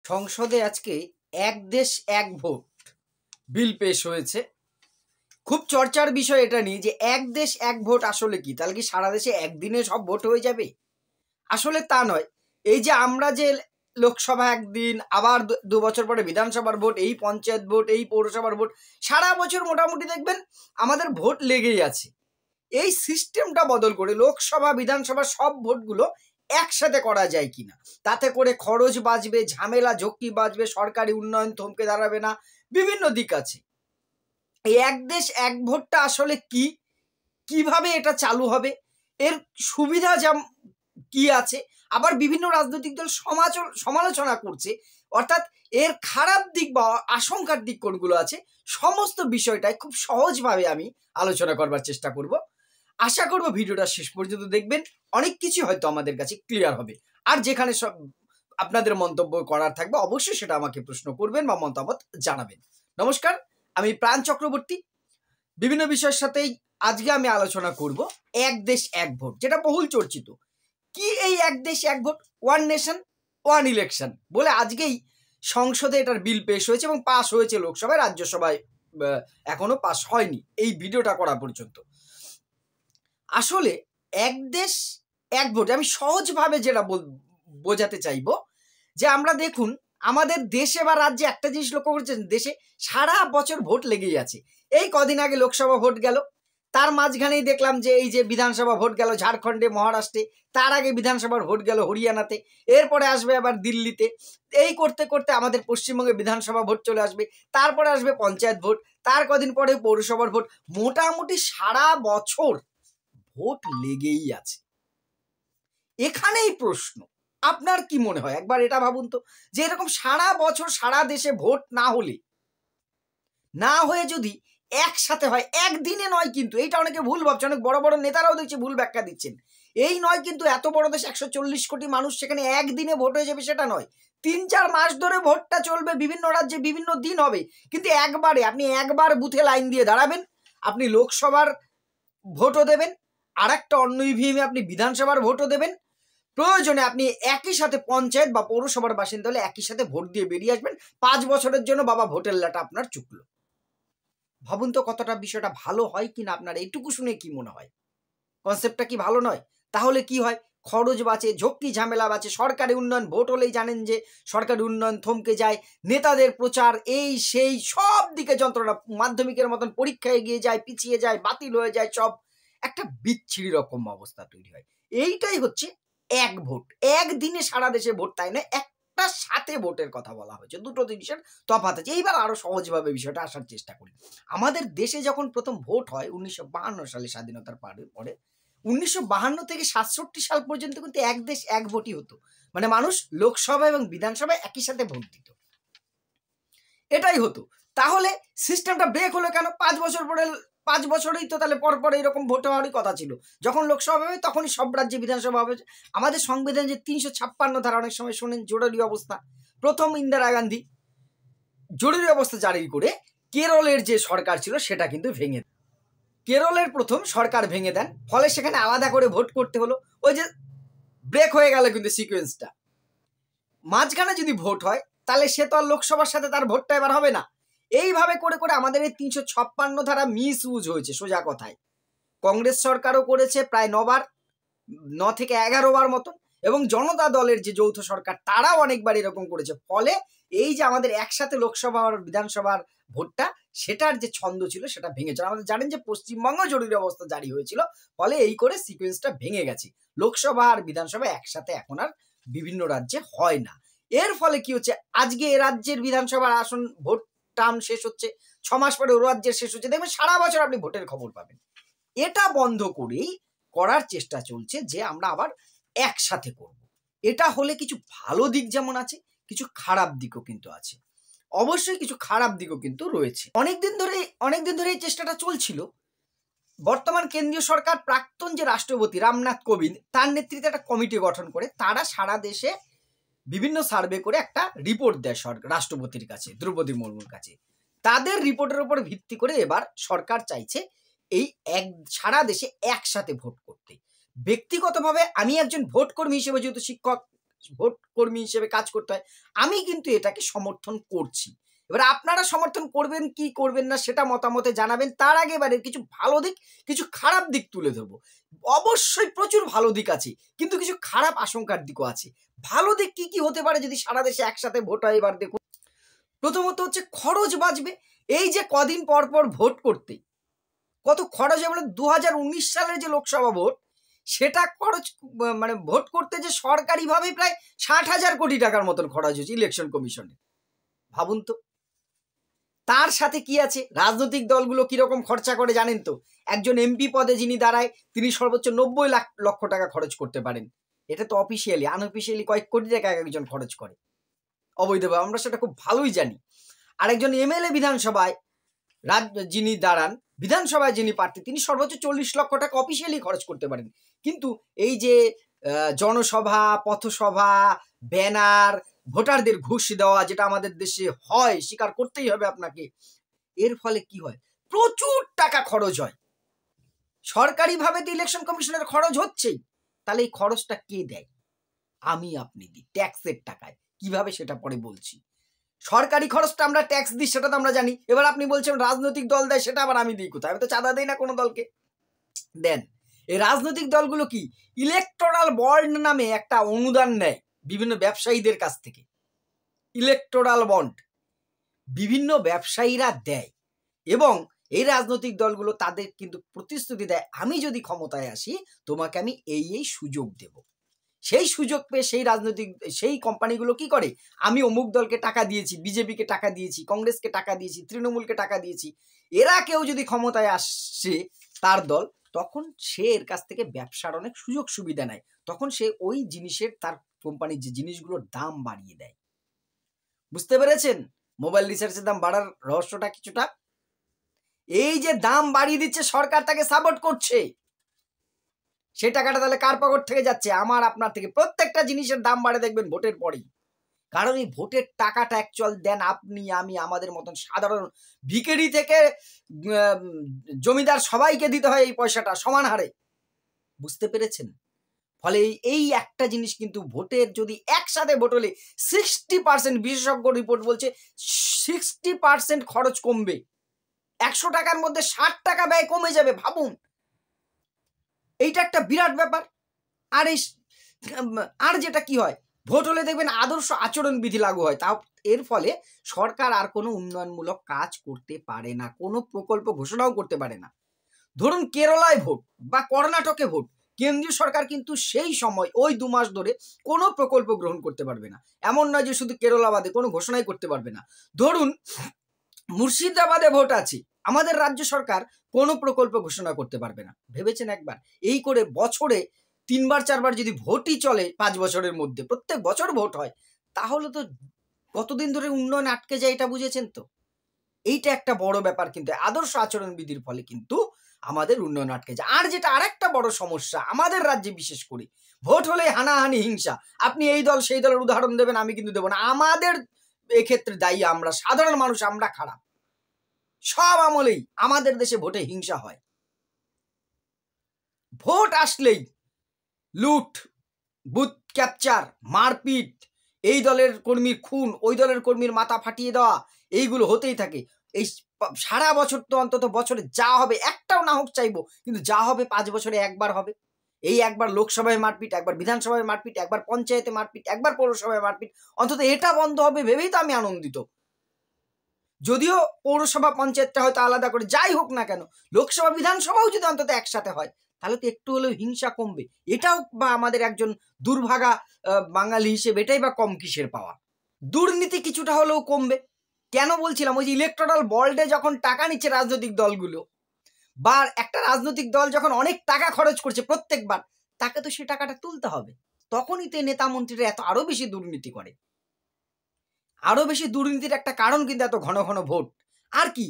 সংসদে আজকে এক দেশ এক ভোট বিল পেশ হয়েছে। খুব চর্চার বিষয় এটা নিয়ে যে এক দেশ এক ভোট আসলে কি, তাহলে কি সারা দেশে একদিনে সব ভোট হয়ে যাবে? আসলে তা নয়। এই যে আমরা যে লোকসভা একদিন, আবার দু বছর পরে বিধানসভার ভোট, এই পঞ্চায়েত ভোট, এই পৌরসভার ভোট, সারা বছর মোটামুটি দেখবেন আমাদের ভোট লেগেই আছে। এই সিস্টেমটা বদল করে লোকসভা বিধানসভা সব ভোটগুলো একসাথে করা যায় কিনা, তাতে করে খরচ বাঁচবে, ঝামেলা ঝক্কি বাঁচবে, সরকারি উন্নয়ন থমকে দাঁড়াবে না, বিভিন্ন দিক আছে। এই এক দেশ এক ভোটটা আসলে কি, কিভাবে এটা চালু হবে, এর সুবিধা কি আছে, আবার বিভিন্ন রাজনৈতিক দল সমালোচনা করছে, অর্থাৎ এর খারাপ দিক বা আশঙ্কার দিক কোনগুলো আছে, সমস্ত বিষয়টাই খুব সহজভাবে আমি আলোচনা করবার চেষ্টা করব। আশা করব ভিডিওটা শেষ পর্যন্ত দেখবেন, অনেক কিছু হয়তো আমাদের কাছে ক্লিয়ার হবে। আর যেখানে সব আপনাদের মন্তব্য করার থাকবে অবশ্যই সেটা আমাকে প্রশ্ন করবেন বা মতামত জানাবেন। নমস্কার, আমি প্রাণ চক্রবর্তী। বিভিন্ন বিষয়ের সাথেই আজকে আমি আলোচনা করব এক দেশ এক ভোট, যেটা বহুল চর্চিত। কি এই এক দেশ এক vote, one nation one election বলে আজকেই সংসদে এটার বিল পেশ হয়েছে এবং পাস হয়েছে লোকসভায়, রাজ্যসভায় এখনো পাস হয়নি এই ভিডিওটা করা পর্যন্ত। আসলে এক দেশ এক ভোট আমি সহজভাবে যেটা বোঝাতে চাইবো, যে আমরা দেখুন আমাদের দেশে বা রাজ্যে একটা জিনিস লক্ষ্য করছেন, দেশে সারা বছর ভোট লেগেই আছে। এই কদিন আগে লোকসভা ভোট গেল, তার মাঝখানেই দেখলাম যে এই যে বিধানসভা ভোট গেল ঝাড়খণ্ডে, মহারাষ্ট্রে, তার আগে বিধানসভার ভোট গেল হরিয়ানাতে, এরপরে আসবে আবার দিল্লিতে, এই করতে করতে আমাদের পশ্চিমবঙ্গে বিধানসভা ভোট চলে আসবে, তারপরে আসবে পঞ্চায়েত ভোট, তার কদিন পরে পৌরসভার ভোট। মোটামুটি সারা বছর ভোট লেগেই আছে। এখানেই প্রশ্ন, আপনার কি মনে হয় একবার এটা ভাবুন তো, যে এরকম সারা বছর সারা দেশে ভোট না হয়ে যদি একসাথে হয়, একদিনে নয় কিন্তু, এইটা অনেকে ভুল ভাবছে, অনেক বড় বড় নেতারাও দেখছি ভুল ব্যাখ্যা দিচ্ছেন। এই নয় কিন্তু, এত বড় দেশ 140 কোটি মানুষ, সেখানে একদিনে ভোট হয়ে যাবে সেটা নয়, 3-4 মাস ধরে ভোটটা চলবে, বিভিন্ন রাজ্যে বিভিন্ন দিন হবে, কিন্তু একবারে আপনি একবার বুথে লাইন দিয়ে দাঁড়াবেন, আপনি লোকসভার ভোটও দেবেন, আর একটা অন্য ইভিএমে আপনি বিধানসভার ভোটও দেবেন, প্রয়োজনে আপনি একই সাথে পঞ্চায়েত বা পৌরসভার বাসিন্দা হলে একই সাথে ভোট দিয়ে বেরিয়ে আসবেন, 5 বছরের জন্য বাবা ভোটের লাটা আপনার চুকলো। ভাবুন তো কতটা বিষয়টা ভালো হয় কিনা, আপনার এইটুকু শুনে কি মনে হয়? কনসেপ্টটা কি ভালো নয়? তাহলে কি হয়, খরচ বাঁচে, ঝক্কি ঝামেলা বাঁচে, সরকারি উন্নয়ন, ভোট হলেই জানেন যে সরকারি উন্নয়ন থমকে যায়, নেতাদের প্রচার এই সেই সব দিকে যন্ত্রণা, মাধ্যমিকের মতন পরীক্ষা এগিয়ে যায়, পিছিয়ে যায়, বাতিল হয়ে যায়, সব একটা বিচ্ছিরি রকম অবস্থা তৈরি হয়। এইটাই হচ্ছে এক ভোট, একদিনে সারা দেশে ভোট, তাই না? একটা সাথে ভোটের কথা বলা হয়েছে, দুটো জিনিসের তফাৎ আছে। এইবার আরো সহজভাবে বিষয়টা আসার চেষ্টা করি। আমাদের দেশে যখন প্রথম ভোট হয় 1952 সালে, স্বাধীনতার পরে 1952 থেকে 67 সাল পর্যন্ত কিন্তু এক দেশ এক ভোটই হতো, মানে মানুষ লোকসভা এবং বিধানসভায় একই সাথে ভোট দিত, এটাই হতো। তাহলে সিস্টেমটা ব্রেক হলো কেন? 5 বছর পরে, 5 বছরেই তো তাহলে পর এরকম ভোট হওয়ারই কথা ছিল। যখন লোকসভা হবে তখনই সব রাজ্যে বিধানসভা হবে। আমাদের সংবিধান যে 356 ধারা, অনেক সময় শোনেন জরুরি অবস্থা, প্রথম ইন্দিরা গান্ধী জরুরি অবস্থা জারি করে কেরলের যে সরকার ছিল সেটা কিন্তু ভেঙে দেন। কেরলের প্রথম সরকার ভেঙে দেন, ফলে সেখানে আলাদা করে ভোট করতে হলো। ওই যে ব্রেক হয়ে গেল কিন্তু সিকোয়েন্সটা। মাঝখানে যদি ভোট হয় তাহলে সে তো আর লোকসভার সাথে তার ভোটটা এবার হবে না। এইভাবে করে করে আমাদের এই 356 ধারা মিস ইউজ হয়েছে, সোজা কথায়। কংগ্রেস সরকারও করেছে প্রায় 9 থেকে 11 বার মতন, এবং জনতা দলের যে যৌথ সরকার তারাও অনেকবার এরকম করেছে। ফলে এই যে আমাদের একসাথে লোকসভা আর বিধানসভার ভোটটা, সেটার যে ছন্দ ছিল সেটা ভেঙেছে। আমাদের জানেন যে পশ্চিমবঙ্গ জরুরি অবস্থা জারি হয়েছিল, ফলে এই করে সিকোয়েন্সটা ভেঙে গেছে। লোকসভা আর বিধানসভা একসাথে এখন আর বিভিন্ন রাজ্যে হয় না। এর ফলে কি হচ্ছে, আজকে এ রাজ্যের বিধানসভার আসন ভোট টার্ম শেষ হচ্ছে, 6 মাস পরে ও রাজ্যের শেষ হচ্ছে, দেখবেন সারা বছর আপনি ভোটের খবর পাবেন। এটা বন্ধ করেই করার চেষ্টা চলছে যে আমরা আবার একসাথে করব। এটা হলে কিছু ভালো দিক যেমন আছে, কিছু খারাপ দিকও কিন্তু আছে। অবশ্যই কিছু খারাপ দিকও কিন্তু রয়েছে। অনেকদিন ধরে এই চেষ্টাটা চলছিল। বর্তমান কেন্দ্রীয় সরকার, প্রাক্তন যে রাষ্ট্রপতি রামনাথ কোবিন্দ, তার নেতৃত্বে একটা কমিটি গঠন করে তারা সারা দেশে বিভিন্ন সার্ভে করে একটা রিপোর্ট দেয় রাষ্ট্রপতির কাছে, দ্রৌপদী মুর্মুর কাছে। তাদের রিপোর্টের উপর ভিত্তি করে এবার সরকার চাইছে এই সারা দেশে একসাথে ভোট করতে। ব্যক্তিগতভাবে আমি একজন ভোট কর্মী হিসেবে, যেহেতু শিক্ষক ভোট কর্মী হিসেবে কাজ করতে হয়, আমি কিন্তু এটাকে সমর্থন করছি। এবার আপনারা সমর্থন করবেন কি করবেন না সেটা মতামতে জানাবেন। তার আগে এবারে কিছু ভালো দিক, কিছু খারাপ দিক তুলে ধরবো। অবশ্যই প্রচুর ভালো দিক আছে, কিন্তু কিছু খারাপ আশঙ্কার দিকও আছে। ভালো দিক কি কি হতে পারে যদি সারা দেশে একসাথে ভোট হয়? এবার দেখুন, প্রথমত হচ্ছে খরচ বাঁচবে। এই যে কদিন পর পর ভোট করতে কত খরচ হয়, মানে 2019 সালের যে লোকসভা ভোট, সেটা খরচ মানে ভোট করতে যে সরকারিভাবে প্রায় 60,000 কোটি টাকার মতন খরচ হয়েছে ইলেকশন কমিশনে। ভাবুন তো। তার সাথে কি আছে, রাজনৈতিক দলগুলো কিরকম খরচা করে জানেন তো? একজন এমপি পদে যিনি দাঁড়ায় তিনি সর্বোচ্চ 90 লক্ষ টাকা খরচ করতে পারেন। এটা তো অফিসিয়ালি, আনঅফিসিয়ালি কয়েক কোটি টাকা একজন খরচ করে অবৈধভাবে, আমরা সেটা খুব ভালোই জানি। আরেকজন এমএলএ বিধানসভায় যিনি দাঁড়ান, বিধানসভায় যিনি প্রার্থী, তিনি সর্বোচ্চ 40 লক্ষ টাকা অফিসিয়ালি খরচ করতে পারেন। কিন্তু এই যে জনসভা, পথসভা, ব্যানার, ভোটারদের ঘুষ দেওয়া, যেটা আমাদের দেশে হয়, স্বীকার করতেই হবে আপনাকে, এর ফলে কি হয়? প্রচুর টাকা খরচ হয়। সরকারিভাবে তো ইলেকশন কমিশনের খরচ হচ্ছেই, তাহলে এই খরচটা কে দেয়? আমি আপনি দিই ট্যাক্সের টাকায়। কিভাবে সেটা পরে বলছি। সরকারি খরচটা আমরা ট্যাক্স দিই, সেটা তো আমরা জানি। এবার আপনি বলছেন রাজনৈতিক দল দেয়, সেটা আবার আমি দিই কোথায়? আমি তো চাঁদা দেই না কোনো দলকে। দেন এই রাজনৈতিক দলগুলো কি ইলেকটোরাল বন্ড নামে একটা অনুদান নেয় বিভিন্ন ব্যবসায়ীদের কাছ থেকে। ইলেকটোরাল বন্ড বিভিন্ন ব্যবসায়ীরা দেয়, এবং এই রাজনৈতিক দলগুলো তাদের কিন্তু প্রতিশ্রুতি দেয়, আমি যদি ক্ষমতায় আসি তোমাকে আমি এই এই সুযোগ দেব। সেই সুযোগ পেয়ে সেই কোম্পানিগুলো কি করে, আমি অমুক দলকে টাকা দিয়েছি, বিজেপিকে টাকা দিয়েছি, কংগ্রেসকে টাকা দিয়েছি, তৃণমূলকে টাকা দিয়েছি, এরা কেউ যদি ক্ষমতায় আসে তার দল, তখন সে এর কাছ থেকে ব্যবসার অনেক সুযোগ সুবিধা নেয়। তখন সে ওই জিনিসের, তার কোম্পানির যে জিনিসগুলোর দাম বাড়িয়ে দেয়। বুঝতে পেরেছেন মোবাইল রিচার্জের দাম বাড়ার রহস্যটা কিছুটা? এই যে দাম বাড়িয়ে দিচ্ছে সরকার, তাকে সাপোর্ট করছে। সেই টাকাটা তাহলে কার পকেট থেকে যাচ্ছে? আমার আপনার থেকে। প্রত্যেকটা জিনিসের দাম বাড়ে দেখবেন ভোটের পরেই। কারণ এই ভোটের টাকাটা অ্যাকচুয়াল দেন আপনি, আমি, আমাদের মতন সাধারণ ভিখারি থেকে জমিদার সবাইকে দিতে হয় এই পয়সাটা সমান হারে। বুঝতে পেরেছেন? ফলে এই একটা জিনিস কিন্তু ভোটের, যদি একসাথে ভোট হলে 60%, বিশেষজ্ঞ রিপোর্ট বলছে 60% খরচ কমবে। 100 টাকার মধ্যে 60 টাকা ব্যয় কমে যাবে। ভাবুন, এইটা একটা বিরাট ব্যাপার। আর যেটা কি হয়, ভোট হলে দেখবেন আদর্শ আচরণ বিধি লাগু হয়। তাও এর ফলে সরকার আর কোনো উন্নয়নমূলক কাজ করতে পারে না, কোনো প্রকল্প ঘোষণাও করতে পারে না। ধরুন কেরলায় ভোট বা কর্ণাটকে ভোট, কেন্দ্রীয় সরকার কিন্তু সেই সময় ওই 2 মাস ধরে কোনো প্রকল্প গ্রহণ করতে পারবে না। এমন নয় যে শুধু কেরলা বাদে কোনো ঘোষণাই করতে পারবে না। ধরুন মুর্শিদাবাদে ভোট আছে, আমাদের রাজ্য সরকার কোনো প্রকল্প ঘোষণা করতে পারবে না। ভেবেছেন একবার? এই করে বছরে 3বার 4বার যদি ভোটই চলে 5 বছরের মধ্যে, প্রত্যেক বছর ভোট হয়, তাহলে তো কতদিন ধরে উন্নয়ন আটকে যায়, এটা বুঝেছেন তো? এইটা একটা বড় ব্যাপার। কিন্তু আদর্শ আচরণ বিধির ফলে কিন্তু আমাদের উন্নয়ন আটকে যায়। আর যেটা আরেকটা বড় সমস্যা আমাদের রাজ্যে, বিশেষ করে ভোট হলে হানাহানি, হিংসা। আপনি এই দল সেই দলের উদাহরণ দেবেন, আমি কিন্তু দেব না। আমাদের এক্ষেত্রে দায়ী আমরা, সাধারণ মানুষ, আমরা খারাপ। সব আমলেই আমাদের দেশে ভোটে হিংসা হয়। ভোট আসলেই লুট, বুথ ক্যাপচার, মারপিট, এই দলের কর্মীর খুন, ওই দলের কর্মীর মাথা ফাটিয়ে দেওয়া, এইগুলো হতেই থাকে। এই সারা বছর তো অন্তত বছরে যা হবে, একটাও না হোক চাইবো, কিন্তু যা হবে 5 বছরে একবার হবে। এই একবার লোকসভায় মারপিট, একবার বিধানসভায় মারপিট, একবার পঞ্চায়েতে মারপিট, একবার পৌরসভায় মারপিট। অন্তত এটা বন্ধ হবে ভেবেই তো আমি আনন্দিত। যদিও পৌরসভা পঞ্চায়েতটা হয়তো আলাদা করে, যাই হোক না কেন, লোকসভা বিধানসভাও যদি অন্তত একসাথে হয়, তাহলে তো একটু হলেও হিংসা কমবে। এটাও বা আমাদের একজন দুর্ভাগা বাঙালি হিসেবে এটাই বা কম কিসের পাওয়া? দুর্নীতি কিছুটা হলেও কমবে। কেন বলছিলাম, ওই যে ইলেকটোরাল বন্ডে যখন টাকা নিচ্ছে রাজনৈতিক দলগুলো, বা একটা রাজনৈতিক দল যখন অনেক টাকা খরচ করছে প্রত্যেকবার, তাকে তো সে টাকাটা তুলতে হবে। তখনই তো নেতা মন্ত্রীরা আরো বেশি দুর্নীতি করে। আরো বেশি দুর্নীতির একটা কারণ কিন্তু এত ঘন ঘন ভোট। আর কি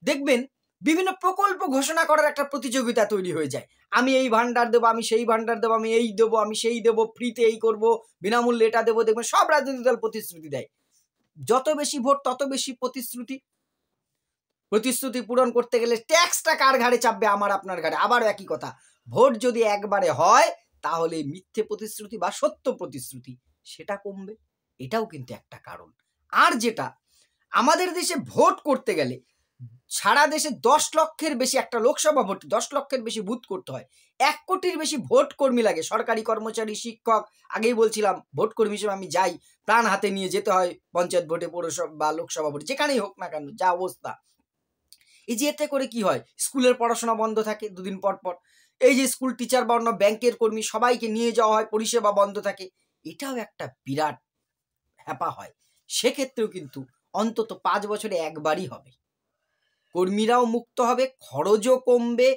দেখবেন, বিভিন্ন প্রকল্প ঘোষণা করার একটা প্রতিযোগিতা তৈরি হয়ে যায়। আমি এই ভান্ডার দেবো, আমি সেই ভান্ডার দেবো, আমি এই দেবো, আমি সেই দেবো, ফ্রিতে এই করবো, বিনামূল্যে এটা দেবো। দেখবেন সব রাজনৈতিক দল প্রতিশ্রুতি দেয়। যত বেশি ভোট তত বেশি প্রতিশ্রুতি। প্রতিশ্রুতি পূরণ করতে গেলে ট্যাক্সটা কার ঘাড়ে চাপবে? আমার আপনার ঘাড়ে। আবার একই কথা, ভোট যদি একবারে হয়, তাহলে মিথ্যে প্রতিশ্রুতি বা সত্য প্রতিশ্রুতি সেটা কমবে, এটাও কিন্তু একটা কারণ। আর যেটা আমাদের দেশে ভোট করতে গেলে সারা দেশে 10 লক্ষের বেশি, একটা লোকসভা ভোট 10 লক্ষের বেশি বুথ করতে হয়, 1 কোটির বেশি ভোট কর্মী লাগে, সরকারি কর্মচারী, শিক্ষক। আগেই বলছিলাম ভোট কর্মী হিসেবে আমি যাই, প্রাণ হাতে নিয়ে যেতে হয় পঞ্চায়েত ভোটে, পৌরসভা বা লোকসভা ভোটে, যেখানেই হোক না কেন, যা অবস্থা। এই যে এতে করে কি হয়, স্কুলের পড়াশোনা বন্ধ থাকে দুদিন পর পর, এই যে স্কুল টিচার বা অন্য ব্যাংকের কর্মী সবাইকে নিয়ে যাওয়া হয়, পরিষেবা বন্ধ থাকে, এটাও একটা বিরাট হ্যাপা হয়। সেক্ষেত্রেও কিন্তু অন্তত 5 বছরে একবারই হবে, কর্মীরাও মুক্ত হবে, খরচও কমবে।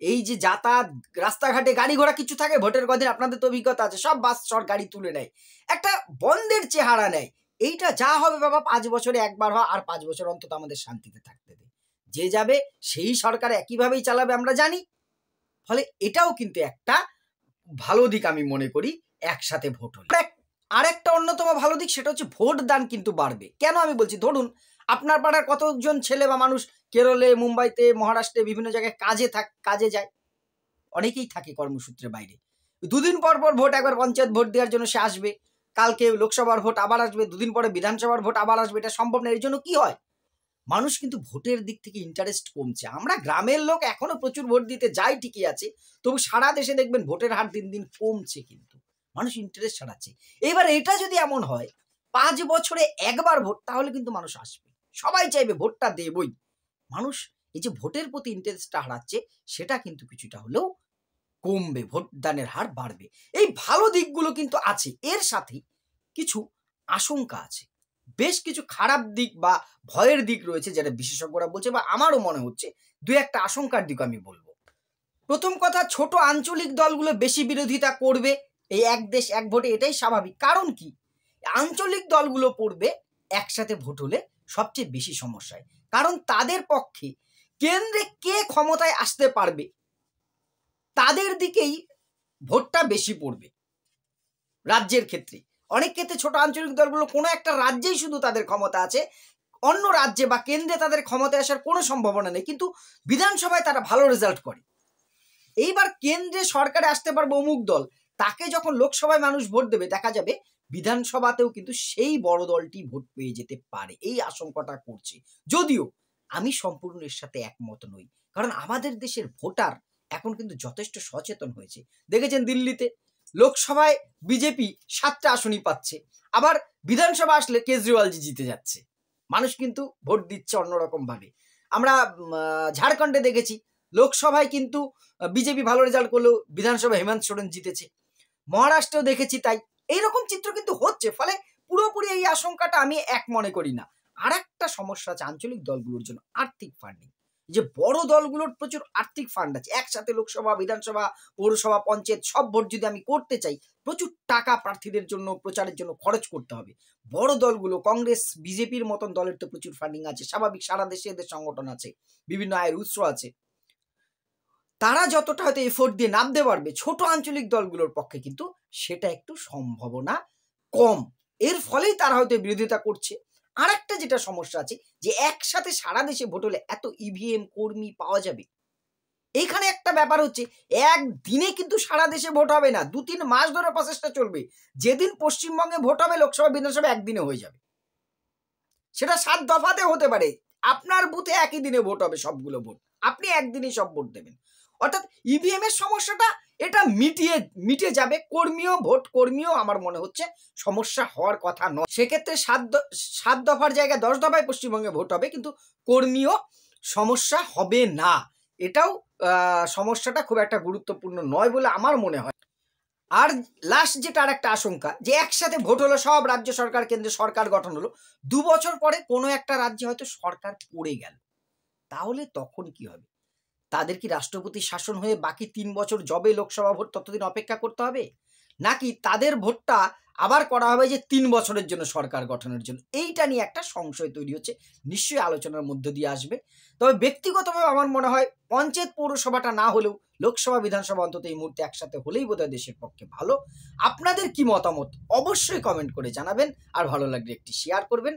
এই যে যাতায়াত, রাস্তাঘাটে গাড়ি ঘোড়া কিছু থাকে, ভোটের কদিন আপনাদের তো অভিজ্ঞতা আছে, সব বাস সর গাড়ি তুলে নেয়, একটা বন্ধের চেহারা নেয়। এইটা যা হবে বাবা 5 বছরে একবার হয়, আর 5 বছর অন্তত আমাদের শান্তিতে থাকতে দেবে। যে যাবে সেই সরকার একইভাবেই চালাবে আমরা জানি। ফলে এটাও কিন্তু একটা ভালো দিক আমি মনে করি একসাথে ভোট হলে। আর একটা অন্যতম ভালো দিক, সেটা হচ্ছে ভোট দান কিন্তু বাড়বে। কেন আমি বলছি, ধরুন আপনার পাড়ার কতজন ছেলে বা মানুষ কেরলে, মুম্বাইতে, মহারাষ্ট্রে বিভিন্ন জায়গায় কাজে যায়, অনেকেই থাকে কর্মসূত্রে বাইরে। 2 দিন পর পর ভোট, একবার পঞ্চায়েত ভোট দেওয়ার জন্য সে আসবে, কালকে লোকসভার ভোট আবার আসবে, 2 দিন পরে বিধানসভার ভোট আবার আসবে, এটা সম্ভব না। এর জন্য কি হয়, মানুষ কিন্তু ভোটের দিক থেকে ইন্টারেস্ট কমছে। আমরা গ্রামের লোক এখনো প্রচুর ভোট দিতে যাই, ঠিকই আছে, তবু সারা দেশে দেখবেন ভোটের হার দিন দিন কমছে, কিন্তু মানুষ ইন্টারেস্ট হারাচ্ছে। এবার এটা যদি এমন হয় 5 বছরে একবার ভোট, তাহলে কিন্তু মানুষ আসবে, সবাই চাইবে ভোটটা দেবই। মানুষ এই যে ভোটের প্রতি ইন্টারেস্টটা হারাচ্ছে, সেটা কিন্তু কিছুটা হলেও কমবে, ভোট দানের হার বাড়বে। এই ভালো দিকগুলো কিন্তু আছে, এর সাথে কিছু আশঙ্কা আছে, বেশ কিছু খারাপ দিক বা ভয়ের দিক রয়েছে, যেটা বিশেষজ্ঞরা বলছে বা আমারও মনে হচ্ছে। 2-1টা আশঙ্কার দিক আমি বলবো। প্রথম কথা, ছোট আঞ্চলিক দলগুলো বেশি বিরোধিতা করবে এই এক দেশ এক ভোটে, এটাই স্বাভাবিক। কারণ কি, আঞ্চলিক দলগুলো পড়বে একসাথে ভোট হলে সবচেয়ে বেশি সমস্যায়, কারণ তাদের পক্ষে কেন্দ্রে কে ক্ষমতায় আসতে পারবে তাদের দিকেই ভোটটা বেশি পড়বে। রাজ্যের ক্ষেত্রে, অনেক ক্ষেত্রে ছোট আঞ্চলিক দলগুলো কোনো একটা রাজ্যেই শুধু তাদের ক্ষমতা আছে, অন্য রাজ্যে বা কেন্দ্রে তাদের ক্ষমতায় আসার কোনো সম্ভাবনা নেই, কিন্তু বিধানসভায় তারা ভালো রেজাল্ট করে। এইবার কেন্দ্রে সরকারে আসতে পারবে অমুক দল, তাকে যখন লোকসভায় মানুষ ভোট দেবে, দেখা যাবে বিধানসভাতেও কিন্তু সেই বড় দলটি ভোট পেয়ে যেতে পারে, এই আশঙ্কাটা করছে। যদিও আমি সম্পূর্ণ এর সাথে একমত নই, কারণ আমাদের দেশের ভোটার এখন কিন্তু যথেষ্ট সচেতন হয়েছে। দেখেছেন দিল্লিতে লোকসভায় বিজেপি 7টা আসনই পাচ্ছে, আবার বিধানসভা আসলে কেজরিওয়ালজি জিতে যাচ্ছে। মানুষ কিন্তু ভোট দিচ্ছে অন্যরকম ভাবে। আমরা ঝাড়খণ্ডে দেখেছি লোকসভায় কিন্তু বিজেপি ভালো রেজাল্ট করলেও বিধানসভা হেমন্ত সোরেন জিতেছে। মহারাষ্ট্রেও দেখেছি তাই। এইরকম চিত্র কিন্তু হচ্ছে, ফলে পুরোপুরি এই আশঙ্কাটা আমি এক মনে করি না। আর একটা সমস্যা আছে আঞ্চলিক দলগুলোর জন্য, আর্থিক ফান্ডিং। যে বড় দলগুলোর প্রচুর আর্থিক ফান্ড আছে, একসাথে লোকসভা, বিধানসভা, পৌরসভা, পঞ্চায়েত সব ভোট যদি আমি করতে চাই, প্রচুর টাকা প্রার্থীদের জন্য, প্রচারের জন্য খরচ করতে হবে। বড় দলগুলো, কংগ্রেস, বিজেপির মতন দলের তো প্রচুর ফান্ডিং আছে, স্বাভাবিক, সারা দেশে এদের সংগঠন আছে, বিভিন্ন আয়ের উৎস আছে, তারা যতটা হয়তো এফোর্ট দিয়ে নামতে পারবে, ছোট আঞ্চলিক দলগুলোর পক্ষে কিন্তু সেটা একটু সম্ভাবনা কম। এর ফলেই তারা হয়তো বিরোধিতা করছে। আর একটা যেটা সমস্যা আছে, যে একসাথে সারা দেশে ভোট হলে এত ইভিএম কর্মী পাওয়া যাবে, এইখানে একটা ব্যাপার হচ্ছে, একদিনে কিন্তু সারা দেশে ভোট হবে না, 2-3 মাস ধরে প্রসেসটা চলবে। যেদিন পশ্চিমবঙ্গে ভোট হবে, লোকসভা, বিধানসভা একদিনে হয়ে যাবে, সেটা 7 দফাতে হতে পারে। আপনার বুথে একই দিনে ভোট হবে, সবগুলো ভোট আপনি একদিনই সব ভোট দেবেন। অর্থাৎ ইভিএম এর সমস্যাটা এটা মিটে যাবে। কর্মীও আমার মনে হচ্ছে সমস্যা হওয়ার কথা নয়। সেক্ষেত্রে 7 দফার জায়গায় 10 দফায় পশ্চিমবঙ্গে ভোট হবে, কিন্তু কর্মীও সমস্যা হবে না। এটাও সমস্যাটা খুব একটা গুরুত্বপূর্ণ নয় বলে আমার মনে হয়। আর লাস্ট যেটা আর একটা আশঙ্কা, যে একসাথে ভোট হলো, সব রাজ্য সরকার, কেন্দ্রে সরকার গঠন হলো, 2 বছর পরে কোনো একটা রাজ্যে হয়তো সরকার পড়ে গেল, তাহলে তখন কি হবে? তাদের কি রাষ্ট্রপতি শাসন হয়ে বাকি 3 বছর যবে লোকসভা ভোট ততদিন অপেক্ষা করতে হবে, নাকি তাদের ভোটটা আবার করা হবে যে 3 বছরের জন্য সরকার গঠনের জন্য? এইটা নিয়ে একটা সংশয় তৈরি হচ্ছে, নিশ্চয়ই আলোচনার মধ্য দিয়ে আসবে। তবে ব্যক্তিগতভাবে আমার মনে হয় পঞ্চায়েত পৌরসভাটা না হলেও লোকসভা, বিধানসভা অন্তত এই মুহূর্তে একসাথে হলেই বোধহয় দেশের পক্ষে ভালো। আপনাদের কি মতামত অবশ্যই কমেন্ট করে জানাবেন, আর ভালো লাগলে একটি শেয়ার করবেন।